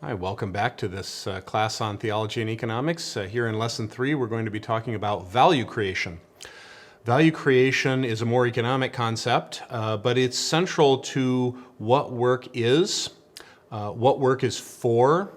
Hi, welcome back to this class on theology and economics. Here in lesson 3, we're going to be talking about value creation. Value creation is a more economic concept, but it's central to what work is for,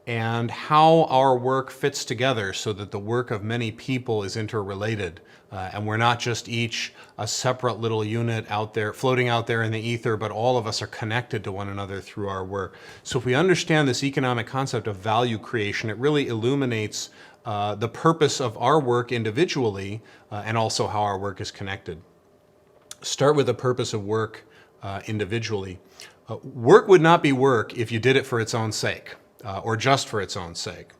and how our work fits together so that the work of many people is interrelated. And we're not just each a separate little unit out there, floating out there in the ether, but all of us are connected to one another through our work. So if we understand this economic concept of value creation, it really illuminates the purpose of our work individually and also how our work is connected. Start with the purpose of work individually. Work would not be work if you did it for its own sake. Or just for its own sake.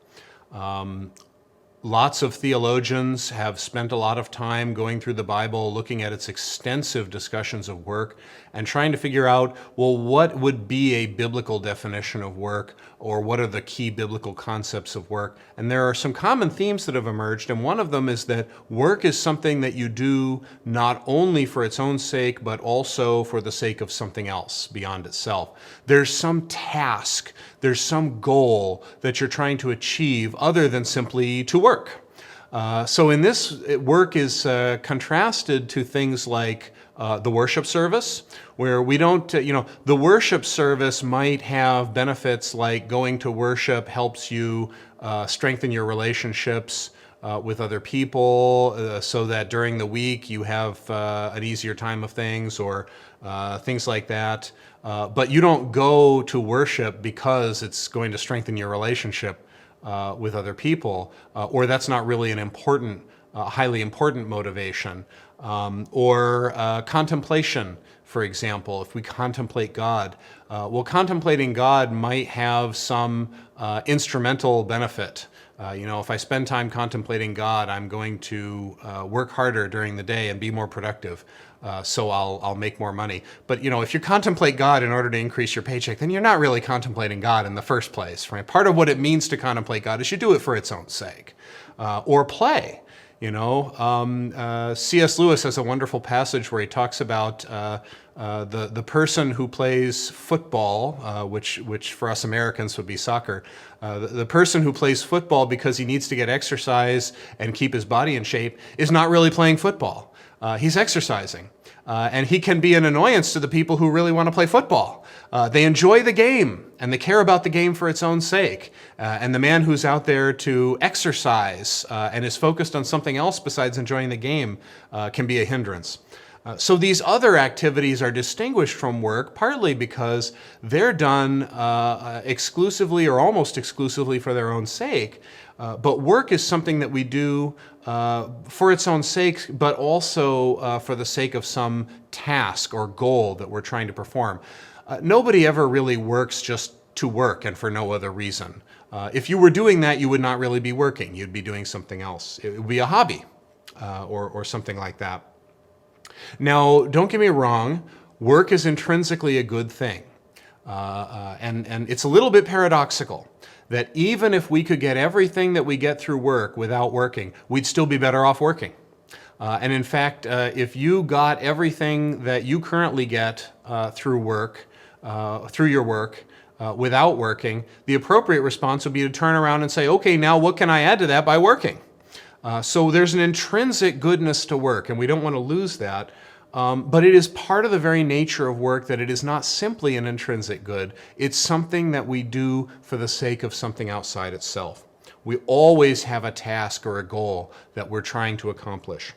Lots of theologians have spent a lot of time going through the Bible, looking at its extensive discussions of work, and trying to figure out, well, what would be a biblical definition of work, or what are the key biblical concepts of work? And there are some common themes that have emerged, and one of them is that work is something that you do not only for its own sake, but also for the sake of something else beyond itself. There's some task, there's some goal that you're trying to achieve other than simply to work. So in this, work is contrasted to things like the worship service, where we don't, the worship service might have benefits like going to worship helps you strengthen your relationships with other people so that during the week you have an easier time of things or things like that. But you don't go to worship because it's going to strengthen your relationship with other people, or that's not really an important, highly important motivation. Or contemplation, for example, if we contemplate God. Well, contemplating God might have some instrumental benefit. If I spend time contemplating God, I'm going to work harder during the day and be more productive. So I'll make more money. But if you contemplate God in order to increase your paycheck, then you're not really contemplating God in the first place, right? Part of what it means to contemplate God is you do it for its own sake. Or play. C.S. Lewis has a wonderful passage where he talks about the person who plays football, which for us Americans would be soccer. The person who plays football because he needs to get exercise and keep his body in shape is not really playing football. He's exercising. And he can be an annoyance to the people who really want to play football. They enjoy the game, and they care about the game for its own sake. And the man who's out there to exercise and is focused on something else besides enjoying the game can be a hindrance. So these other activities are distinguished from work partly because they're done exclusively or almost exclusively for their own sake. But work is something that we do for its own sake, but also for the sake of some task or goal that we're trying to perform. Nobody ever really works just to work and for no other reason. If you were doing that, you would not really be working. You'd be doing something else. It would be a hobby or something like that. Now, don't get me wrong, work is intrinsically a good thing. And it's a little bit paradoxical that even if we could get everything that we get through work without working, we'd still be better off working. And in fact, if you got everything that you currently get through your work, without working, the appropriate response would be to turn around and say, okay, now what can I add to that by working? So there's an intrinsic goodness to work, and we don't want to lose that. But it is part of the very nature of work that it is not simply an intrinsic good. It's something that we do for the sake of something outside itself. We always have a task or a goal that we're trying to accomplish.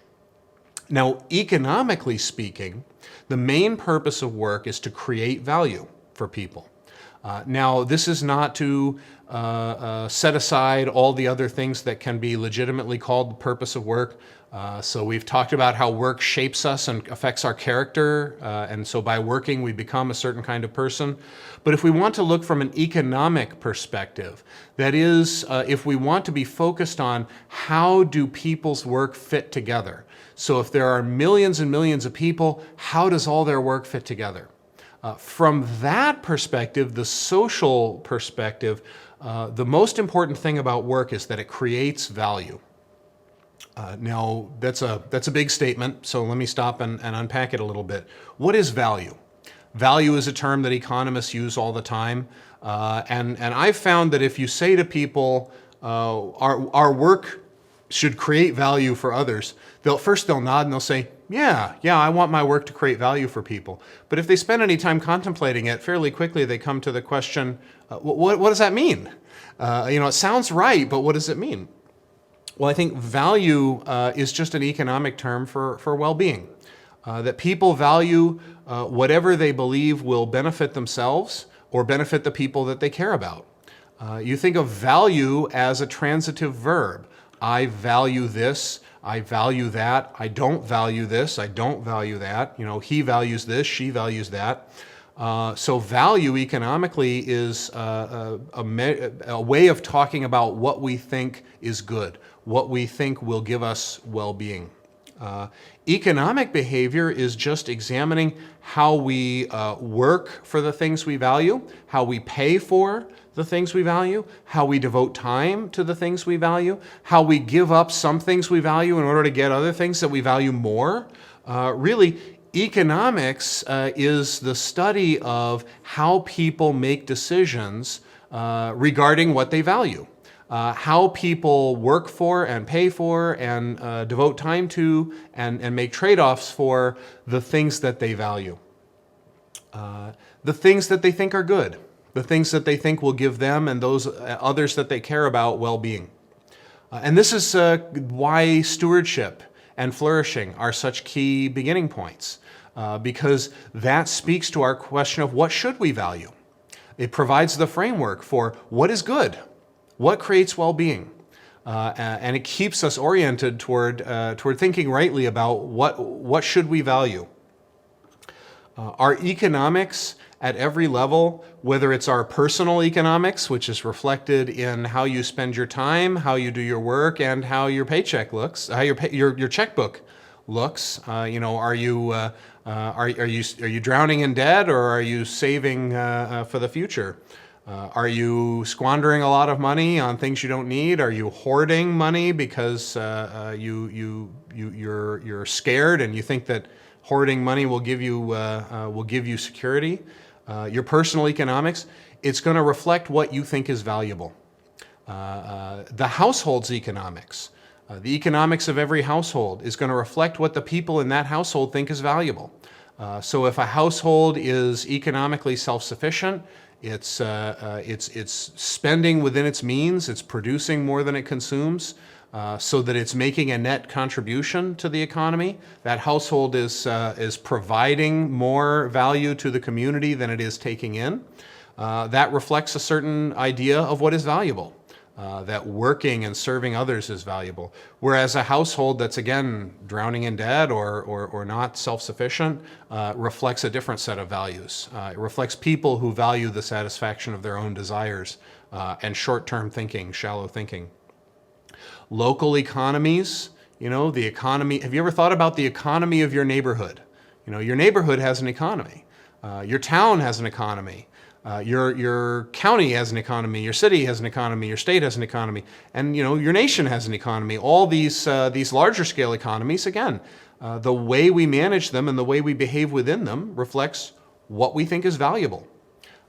Now, economically speaking, the main purpose of work is to create value for people. Now, this is not to set aside all the other things that can be legitimately called the purpose of work. So we've talked about how work shapes us and affects our character, and so by working we become a certain kind of person. But if we want to look from an economic perspective, that is, if we want to be focused on how do people's work fit together. So if there are millions and millions of people, how does all their work fit together? From that perspective, the social perspective, the most important thing about work is that it creates value. Now, that's a big statement, so let me stop and unpack it a little bit. What is value? Value is a term that economists use all the time. And I've found that if you say to people, our work should create value for others, they'll nod and they'll say, yeah, I want my work to create value for people. But if they spend any time contemplating it, fairly quickly they come to the question, what does that mean? It sounds right, but what does it mean? Well, I think value is just an economic term for well-being. That people value whatever they believe will benefit themselves or benefit the people that they care about. You think of value as a transitive verb. I value this, I value that, I don't value this, I don't value that. He values this, she values that. So value economically is a way of talking about what we think is good, what we think will give us well-being. Economic behavior is just examining how we work for the things we value, how we pay for the things we value, how we devote time to the things we value, how we give up some things we value in order to get other things that we value more. Really, economics is the study of how people make decisions regarding what they value. How people work for and pay for and devote time to and make trade-offs for the things that they value. The things that they think are good, the things that they think will give them and those others that they care about well-being. And this is why stewardship and flourishing are such key beginning points, because that speaks to our question of what should we value. It provides the framework for what is good, what creates well-being, and it keeps us oriented toward thinking rightly about what should we value. Our economics at every level, whether it's our personal economics, which is reflected in how you spend your time, how you do your work, and how your paycheck looks, how your checkbook looks. Are you drowning in debt, or are you saving for the future? Are you squandering a lot of money on things you don't need? Are you hoarding money because you're scared and you think that hoarding money will give you security? Your personal economics, it's going to reflect what you think is valuable. The household's economics, the economics of every household is going to reflect what the people in that household think is valuable. So if a household is economically self-sufficient, it's spending within its means, it's producing more than it consumes, so that it's making a net contribution to the economy. That household is providing more value to the community than it is taking in. That reflects a certain idea of what is valuable. That working and serving others is valuable. Whereas a household that's, again, drowning in debt or not self-sufficient reflects a different set of values. It reflects people who value the satisfaction of their own desires and short-term thinking, shallow thinking. Local economies, the economy. Have you ever thought about the economy of your neighborhood? Your neighborhood has an economy. Your town has an economy. Your county has an economy, your city has an economy, your state has an economy, and your nation has an economy. All these larger scale economies, again, the way we manage them and the way we behave within them reflects what we think is valuable.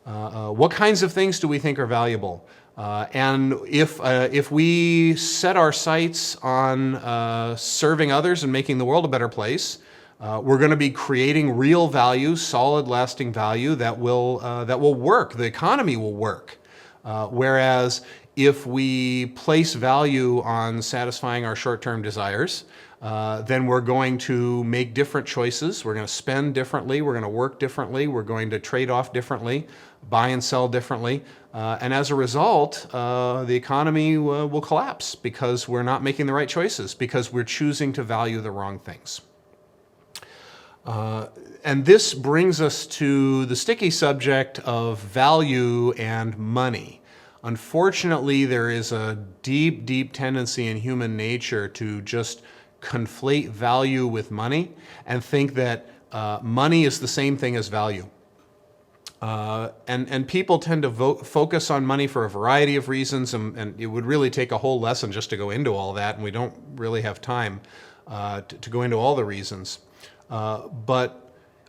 What kinds of things do we think are valuable? And if we set our sights on serving others and making the world a better place, we're going to be creating real value, solid, lasting value that will work. The economy will work. Whereas if we place value on satisfying our short-term desires, then we're going to make different choices. We're going to spend differently. We're going to work differently. We're going to trade off differently, buy and sell differently. And as a result, the economy will collapse because we're not making the right choices, because we're choosing to value the wrong things. And this brings us to the sticky subject of value and money. Unfortunately, there is a deep, deep tendency in human nature to just conflate value with money and think that money is the same thing as value. And people tend to focus on money for a variety of reasons, and it would really take a whole lesson just to go into all that, and we don't really have time to go into all the reasons. But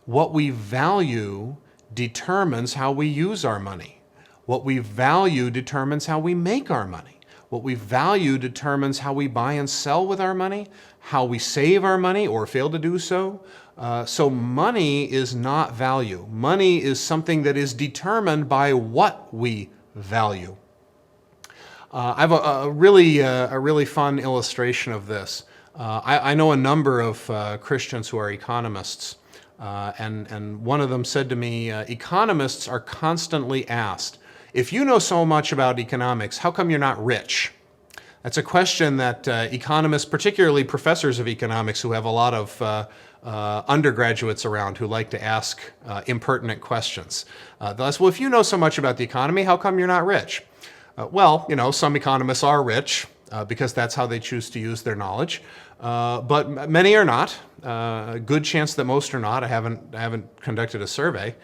what we value determines how we use our money. What we value determines how we make our money. What we value determines how we buy and sell with our money, how we save our money or fail to do so. So money is not value. Money is something that is determined by what we value. I have a really fun illustration of this. I know a number of Christians who are economists, and one of them said to me, economists are constantly asked, if you know so much about economics, how come you're not rich? That's a question that economists, particularly professors of economics who have a lot of undergraduates around who like to ask impertinent questions. They'll ask, well, if you know so much about the economy, how come you're not rich? Well, some economists are rich because that's how they choose to use their knowledge, but many are not. A good chance that most are not. I haven't conducted a survey.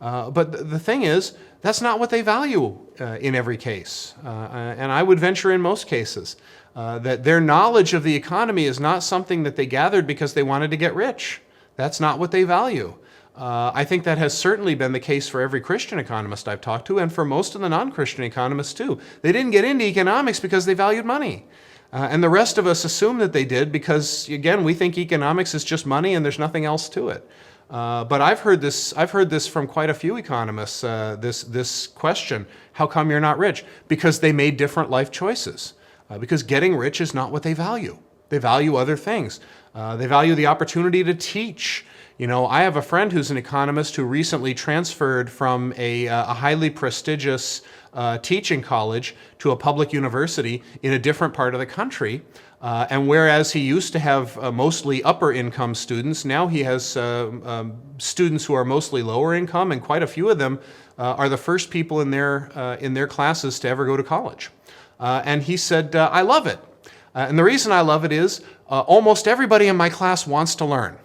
But the thing is, that's not what they value in every case. And I would venture in most cases that their knowledge of the economy is not something that they gathered because they wanted to get rich. That's not what they value. I think that has certainly been the case for every Christian economist I've talked to, and for most of the non-Christian economists too. They didn't get into economics because they valued money. And the rest of us assume that they did because, again, we think economics is just money and there's nothing else to it. But I've heard this from quite a few economists, this question, how come you're not rich? Because they made different life choices. Because getting rich is not what they value. They value other things. They value the opportunity to teach. I have a friend who's an economist who recently transferred from a highly prestigious teaching college to a public university in a different part of the country. And whereas he used to have mostly upper income students, now he has students who are mostly lower income, and quite a few of them are the first people in their classes to ever go to college. And he said, I love it. And the reason I love it is almost everybody in my class wants to learn.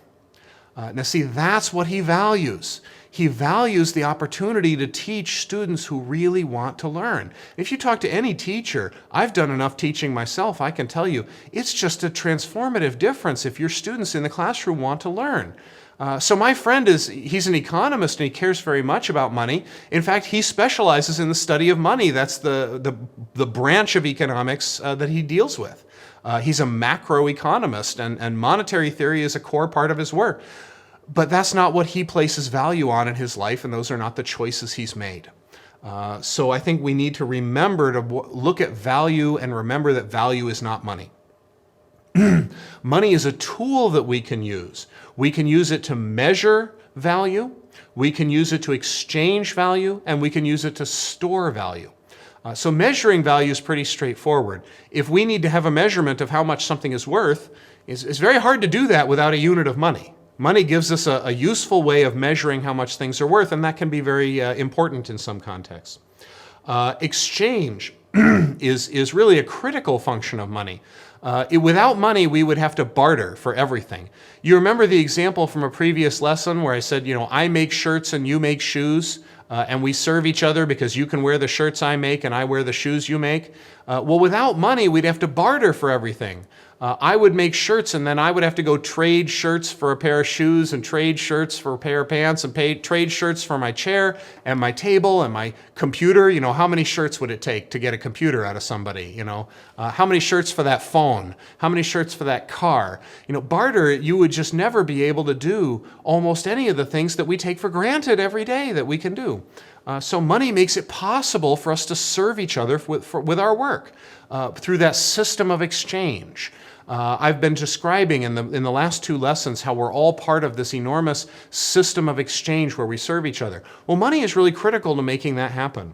Now see, that's what he values. He values the opportunity to teach students who really want to learn. If you talk to any teacher, I've done enough teaching myself, I can tell you, it's just a transformative difference if your students in the classroom want to learn. So my friend he's an economist and he cares very much about money. In fact, he specializes in the study of money. That's the branch of economics that he deals with. He's a macroeconomist, and monetary theory is a core part of his work. But that's not what he places value on in his life, and those are not the choices he's made. So I think we need to remember to look at value and remember that value is not money. Money is a tool that we can use. We can use it to measure value, we can use it to exchange value, and we can use it to store value. So measuring value is pretty straightforward. If we need to have a measurement of how much something is worth, it's very hard to do that without a unit of money. Money gives us a useful way of measuring how much things are worth, and that can be very important in some contexts. Exchange is really a critical function of money. Without money, we would have to barter for everything. You remember the example from a previous lesson where I said, I make shirts and you make shoes, and we serve each other because you can wear the shirts I make and I wear the shoes you make. Well, without money, we'd have to barter for everything. I would make shirts and then I would have to go trade shirts for a pair of shoes and trade shirts for a pair of pants and trade shirts for my chair and my table and my computer. How many shirts would it take to get a computer out of somebody? How many shirts for that phone? How many shirts for that car? Barter, you would just never be able to do almost any of the things that we take for granted every day that we can do. So money makes it possible for us to serve each other with our work through that system of exchange. I've been describing in the last two lessons how we're all part of this enormous system of exchange where we serve each other. Well, money is really critical to making that happen.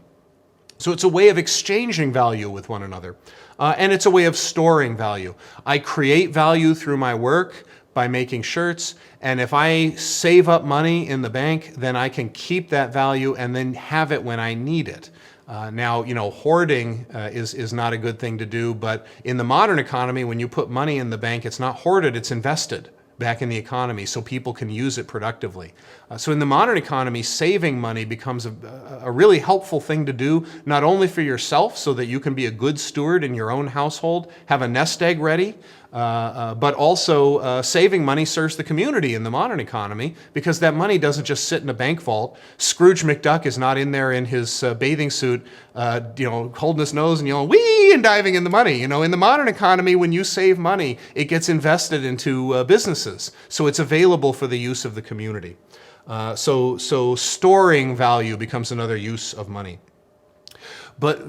So it's a way of exchanging value with one another, and it's a way of storing value. I create value through my work by making shirts, and if I save up money in the bank, then I can keep that value and then have it when I need it. Now, hoarding is not a good thing to do, but in the modern economy, when you put money in the bank, it's not hoarded, it's invested back in the economy so people can use it productively. So in the modern economy, saving money becomes a really helpful thing to do, not only for yourself so that you can be a good steward in your own household, have a nest egg ready, but also saving money serves the community in the modern economy because that money doesn't just sit in a bank vault. Scrooge McDuck is not in there in his bathing suit, holding his nose and yelling, "Wee!" and diving in the money. In the modern economy, when you save money, it gets invested into businesses, so it's available for the use of the community. So storing value becomes another use of money. But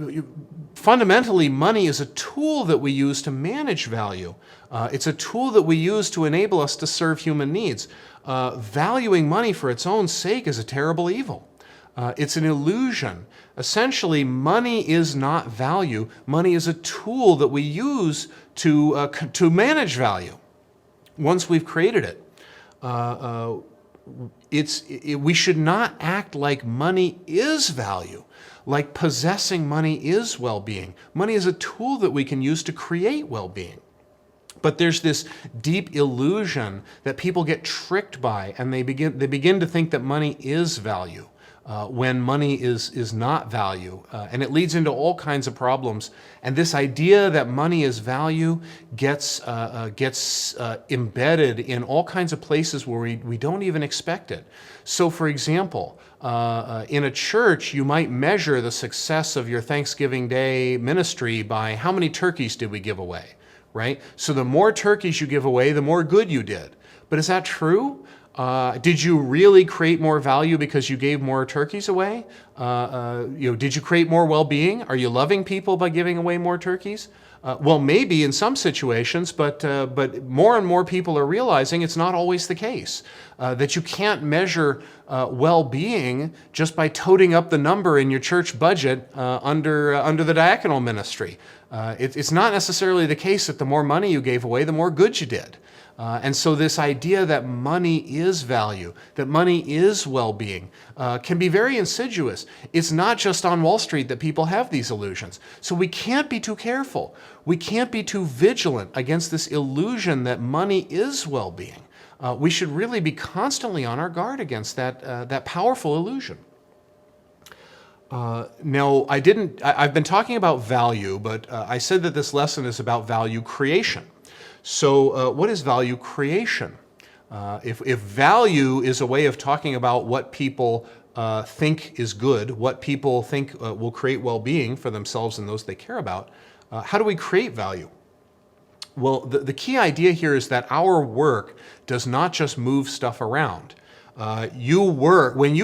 fundamentally, money is a tool that we use to manage value. It's a tool that we use to enable us to serve human needs. Valuing money for its own sake is a terrible evil. It's an illusion. Essentially, money is not value. Money is a tool that we use to manage value once we've created it. We should not act like money is value, like possessing money is well-being. Money is a tool that we can use to create well-being. But there's this deep illusion that people get tricked by, and they begin to think that money is value when money is not value. And it leads into all kinds of problems. And this idea that money is value gets embedded in all kinds of places where we don't even expect it. So for example, in a church, you might measure the success of your Thanksgiving Day ministry by how many turkeys did we give away, right? So the more turkeys you give away, the more good you did. But is that true? Did you really create more value because you gave more turkeys away? Did you create more well-being? Are you loving people by giving away more turkeys? Well, maybe in some situations, but more and more people are realizing it's not always the case. That you can't measure well-being just by toting up the number in your church budget under the diaconal ministry. It's not necessarily the case that the more money you gave away, the more good you did. And so this idea that money is value, that money is well-being, can be very insidious. It's not just on Wall Street that people have these illusions. So we can't be too careful. We can't be too vigilant against this illusion that money is well-being. We should really be constantly on our guard against that powerful illusion. Now, I've been talking about value, but I said that this lesson is about value creation. So what is value creation? If value is a way of talking about what people think is good, what people think will create well-being for themselves and those they care about, how do we create value? Well, the key idea here is that our work does not just move stuff around. When you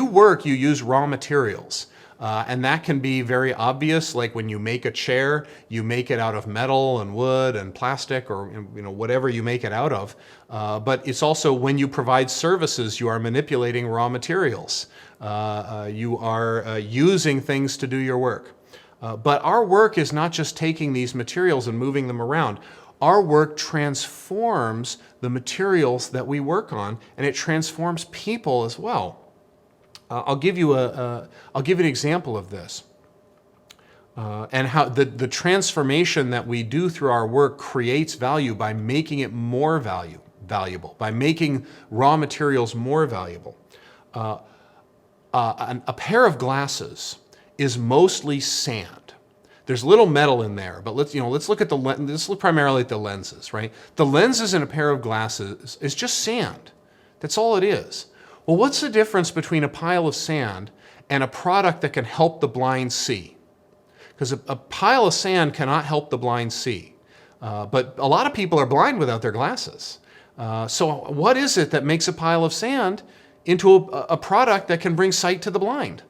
work, you use raw materials. And that can be very obvious, like when you make a chair, you make it out of metal and wood and plastic or whatever you make it out of. But it's also when you provide services, you are manipulating raw materials. You are using things to do your work. But our work is not just taking these materials and moving them around. Our work transforms the materials that we work on, and it transforms people as well. I'll give you an example of this, and how the transformation that we do through our work creates value by making it more valuable, by making raw materials more valuable. A pair of glasses is mostly sand. There's a little metal in there, but let's look at let's look primarily at the lenses, right? The lenses in a pair of glasses is just sand. That's all it is. Well, what's the difference between a pile of sand and a product that can help the blind see? Because a pile of sand cannot help the blind see. But a lot of people are blind without their glasses. So what is it that makes a pile of sand into a product that can bring sight to the blind?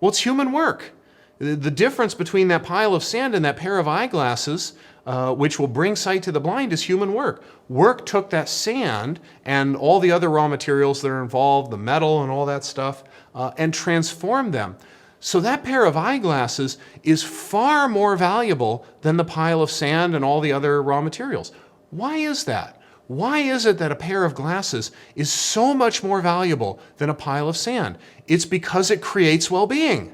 Well, it's human work. The difference between that pile of sand and that pair of eyeglasses, which will bring sight to the blind, is human work. Work took that sand and all the other raw materials that are involved, the metal and all that stuff, and transformed them. So that pair of eyeglasses is far more valuable than the pile of sand and all the other raw materials. Why is that? Why is it that a pair of glasses is so much more valuable than a pile of sand? It's because it creates well-being.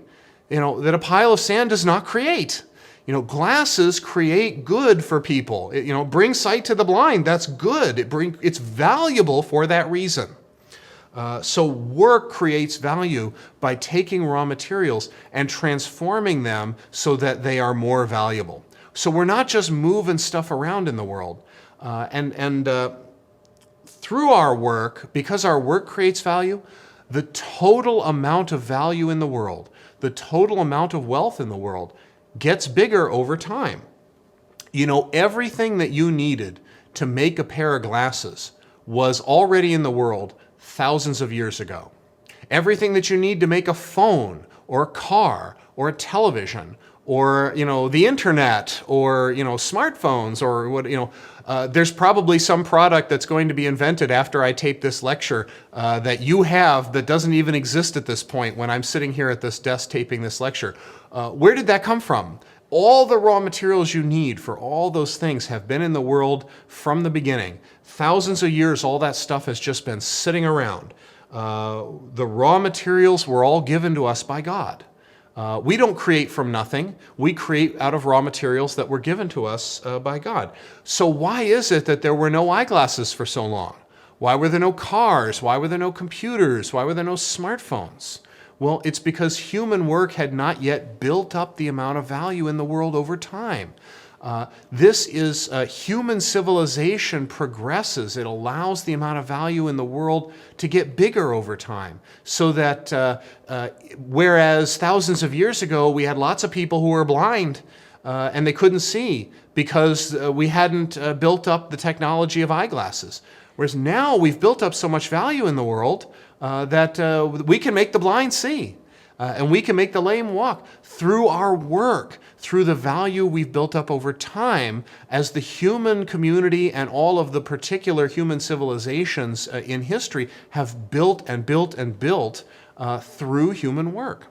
That a pile of sand does not create. Glasses create good for people. Bring sight to the blind. That's good. It's valuable for that reason. So work creates value by taking raw materials and transforming them so that they are more valuable. So we're not just moving stuff around in the world. And through our work, because our work creates value, the total amount of value in the world, the total amount of wealth in the world gets bigger over time. You know, everything that you needed to make a pair of glasses was already in the world thousands of years ago. Everything that you need to make a phone or a car or a television or, you know, the internet or, you know, smartphones or what, you know, there's probably some product that's going to be invented after I tape this lecture that you have that doesn't even exist at this point when I'm sitting here at this desk taping this lecture. Where did that come from? All the raw materials you need for all those things have been in the world from the beginning. Thousands of years, all that stuff has just been sitting around. The raw materials were all given to us by God. We don't create from nothing. We create out of raw materials that were given to us by God. So why is it that there were no eyeglasses for so long? Why were there no cars? Why were there no computers? Why were there no smartphones? Well, it's because human work had not yet built up the amount of value in the world over time. This is human civilization progresses. It allows the amount of value in the world to get bigger over time. So that whereas thousands of years ago we had lots of people who were blind and they couldn't see because we hadn't built up the technology of eyeglasses. Whereas now we've built up so much value in the world that we can make the blind see. And we can make the lame walk through our work, through the value we've built up over time as the human community and all of the particular human civilizations in history have built and built and built through human work.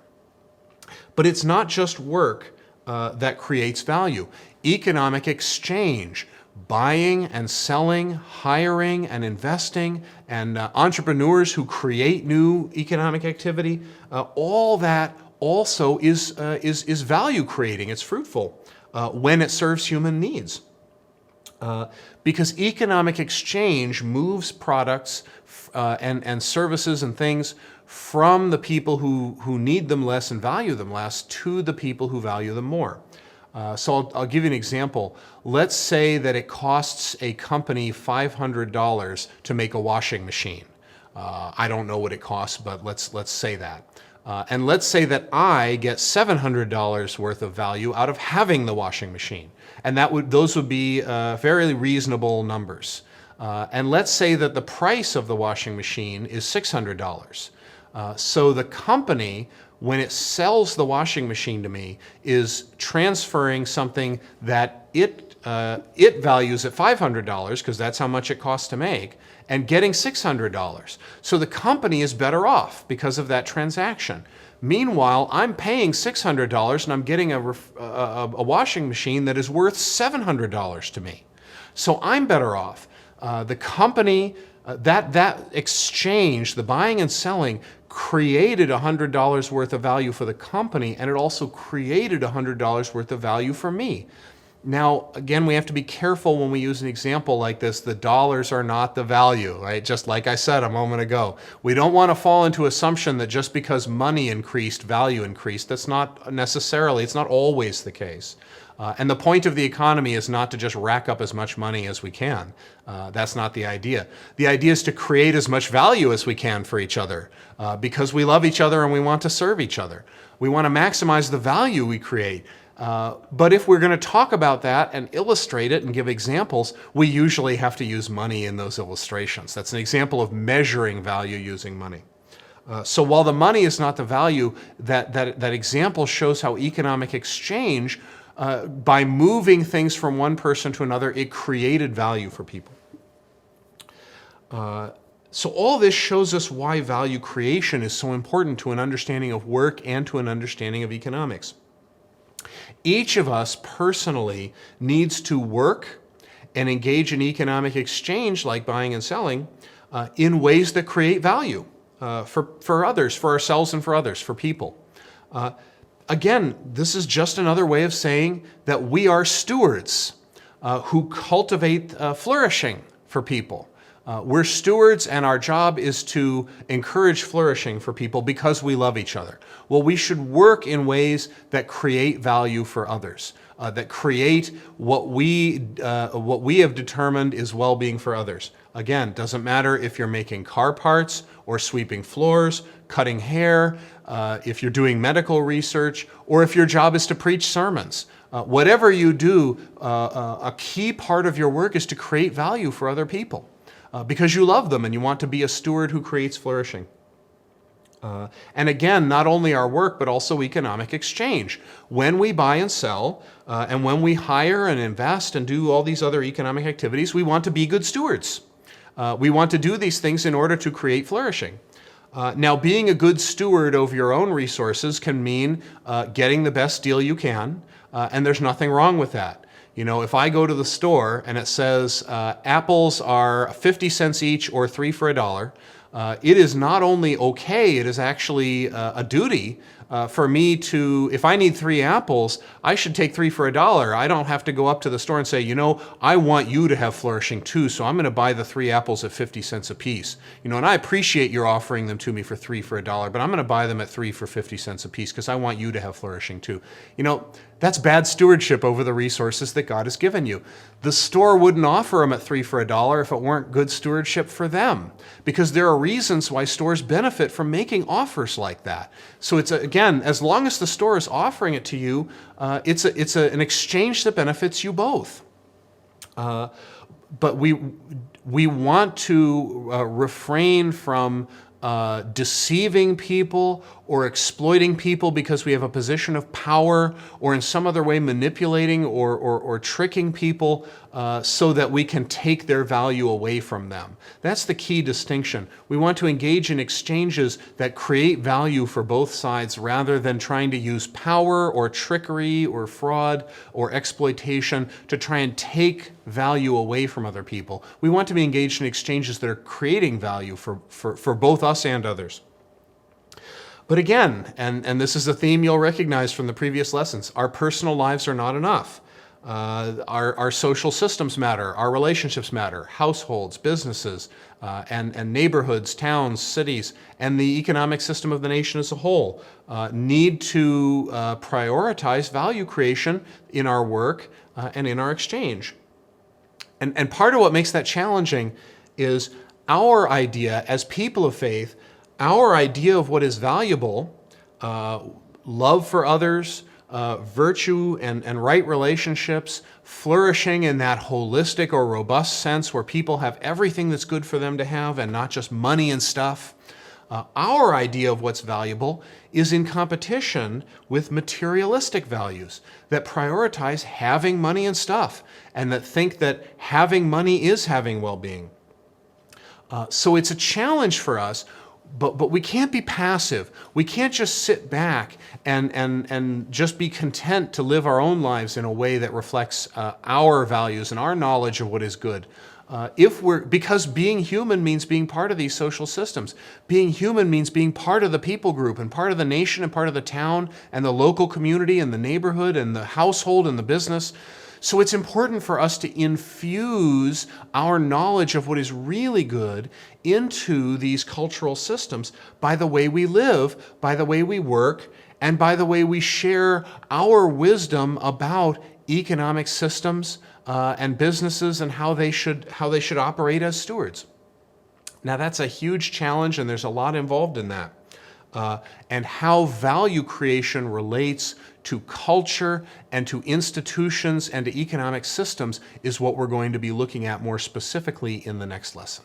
But it's not just work that creates value. Economic exchange, buying and selling, hiring and investing, and entrepreneurs who create new economic activity, all that also is value creating. It's fruitful when it serves human needs. Because economic exchange moves products and services and things from the people who need them less and value them less to the people who value them more. So I'll give you an example. Let's say that it costs a company $500 to make a washing machine. I don't know what it costs, but let's say that. And let's say that I get $700 worth of value out of having the washing machine. And those would be very reasonable numbers. And let's say that the price of the washing machine is $600. So the company, when it sells the washing machine to me, is transferring something that it values at $500 because that's how much it costs to make, and getting $600. So the company is better off because of that transaction. Meanwhile, I'm paying $600 and I'm getting a washing machine that is worth $700 to me. So I'm better off. The company, that exchange, the buying and selling, created $100 worth of value for the company, and it also created $100 worth of value for me. Now, again, we have to be careful when we use an example like this. The dollars are not the value, right? Just like I said a moment ago. We don't want to fall into assumption that just because money increased, value increased. That's not necessarily, it's not always the case. And the point of the economy is not to just rack up as much money as we can. That's not the idea. The idea is to create as much value as we can for each other because we love each other and we want to serve each other. We want to maximize the value we create. But if we're going to talk about that and illustrate it and give examples, we usually have to use money in those illustrations. That's an example of measuring value using money. So while the money is not the value, that example shows how economic exchange, by moving things from one person to another, it created value for people. So all this shows us why value creation is so important to an understanding of work and to an understanding of economics. Each of us personally needs to work and engage in economic exchange, like buying and selling, in ways that create value for others, for ourselves and for others, for people. Again, this is just another way of saying that we are stewards who cultivate flourishing for people. We're stewards, and our job is to encourage flourishing for people because we love each other. Well, we should work in ways that create value for others. that create what we have determined is well-being for others. Again, doesn't matter if you're making car parts or sweeping floors, cutting hair, if you're doing medical research, or if your job is to preach sermons. Whatever you do, a key part of your work is to create value for other people because you love them and you want to be a steward who creates flourishing. And again, not only our work, but also economic exchange. When we buy and sell, and when we hire and invest and do all these other economic activities, we want to be good stewards. We want to do these things in order to create flourishing. Now, being a good steward over your own resources can mean getting the best deal you can, and there's nothing wrong with that. You know, if I go to the store and it says apples are 50 cents each or 3 for $1, it is not only okay, it is actually a duty for me to, if I need 3 apples, I should take 3 for $1. I don't have to go up to the store and say, you know, I want you to have flourishing too, so I'm going to buy the 3 apples at 50 cents a piece. You know, and I appreciate your offering them to me for 3 for $1, but I'm going to buy them at 3 for 50 cents a piece because I want you to have flourishing too. You know, that's bad stewardship over the resources that God has given you. The store wouldn't offer them at 3 for $1 if it weren't good stewardship for them, because there are reasons why stores benefit from making offers like that. So it's, again, as long as the store is offering it to you, it's an exchange that benefits you both. But we want to refrain from deceiving people or exploiting people because we have a position of power, or in some other way manipulating or tricking people so that we can take their value away from them. That's the key distinction. We want to engage in exchanges that create value for both sides rather than trying to use power or trickery or fraud or exploitation to try and take value away from other people. We want to be engaged in exchanges that are creating value for both us and others. But again, and this is a theme you'll recognize from the previous lessons, our personal lives are not enough. Our social systems matter, our relationships matter, households, businesses, and neighborhoods, towns, cities, and the economic system of the nation as a whole need to prioritize value creation in our work and in our exchange. And part of what makes that challenging is our idea as people of faith, our idea of what is valuable, love for others, virtue and right relationships, flourishing in that holistic or robust sense where people have everything that's good for them to have and not just money and stuff. Our idea of what's valuable is in competition with materialistic values that prioritize having money and stuff and that think that having money is having well-being. So it's a challenge for us, but we can't be passive. We can't just sit back and just be content to live our own lives in a way that reflects our values and our knowledge of what is good. Because being human means being part of these social systems. Being human means being part of the people group and part of the nation and part of the town and the local community and the neighborhood and the household and the business. So it's important for us to infuse our knowledge of what is really good into these cultural systems by the way we live, by the way we work, and by the way we share our wisdom about economic systems and businesses and how they should operate as stewards. Now that's a huge challenge, and there's a lot involved in that. And how value creation relates to culture and to institutions and to economic systems is what we're going to be looking at more specifically in the next lesson.